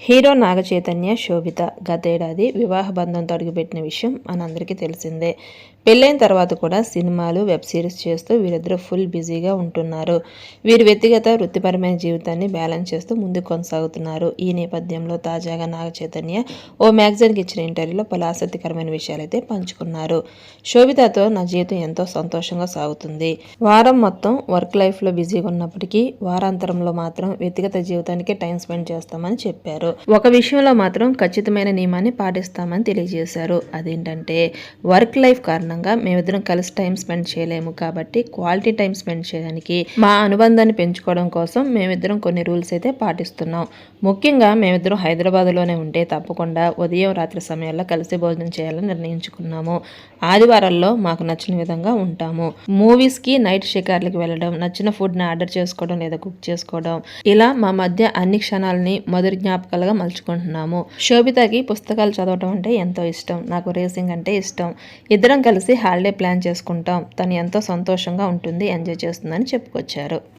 Hero Naga Chaitanya, శోభిత గతేడాది వివాహ బంధంతో అడుగుపెట్టిన విషయం మనందరికీ తెలిసిందే. పెళ్ళైన తర్వాత కూడా సినిమాలు, వెబ్ సిరీస్ చేస్తూ వీరిద్దరూ ఫుల్ బిజీగా ఉంటున్నారు. వీరి వ్యక్తిగత, వృత్తిపరమైన జీవితాన్ని బ్యాలెన్స్ చేస్తూ ముందుకు కొనసాగుతున్నారు. ఈ నేపథ్యంలో తాజాగా నాగ చైతన్య ఓ మ్యాగజైన్కి ఇచ్చిన ఇంటర్వ్యూలో పలు ఆసక్తికరమైన విషయాలైతే పంచుకున్నారు. శోభితతో నా జీవితం ఎంతో సంతోషంగా సాగుతుంది. వారం మొత్తం వర్క్ లైఫ్లో బిజీగా ఉన్నప్పటికీ వారాంతరంలో మాత్రం వ్యక్తిగత జీవితానికి టైం స్పెండ్ చేస్తామని చెప్పారు. ఒక విషయంలో మాత్రం ఖచ్చితమైన నియమాన్ని పాటిస్తామని తెలియజేశారు. అదేంటంటే వర్క్ లైఫ్ కారణంగా మేమిద్దరం కలిసి టైం స్పెండ్ చేయలేము కాబట్టి క్వాలిటీ టైం స్పెండ్ చేయడానికి మా అనుబంధాన్ని పెంచుకోవడం కోసం మేమిద్దరం కొన్ని రూల్స్ అయితే పాటిస్తున్నాం. ముఖ్యంగా మేమిద్దరం హైదరాబాద్లోనే ఉంటే తప్పకుండా ఉదయం రాత్రి సమయాల్లో కలిసి భోజనం చేయాలని నిర్ణయించుకున్నాము. ఆదివారాల్లో మాకు నచ్చిన విధంగా ఉంటాము. మూవీస్కి, నైట్ షికార్లకి వెళ్ళడం, నచ్చిన ఫుడ్ని ఆర్డర్ చేసుకోవడం లేదా కుక్ చేసుకోవడం, ఇలా మా మధ్య అన్ని క్షణాలని మధుర జ్ఞాపకాలుగా మలుచుకుంటున్నాము. శోభితకి పుస్తకాలు చదవటం అంటే ఎంతో ఇష్టం. నాకు రేసింగ్ అంటే ఇష్టం. ఇద్దరం కలిసి హాలిడే ప్లాన్ చేసుకుంటాం. తను ఎంతో సంతోషంగా ఉంటుంది, ఎంజాయ్ చేస్తుందని చెప్పుకొచ్చారు.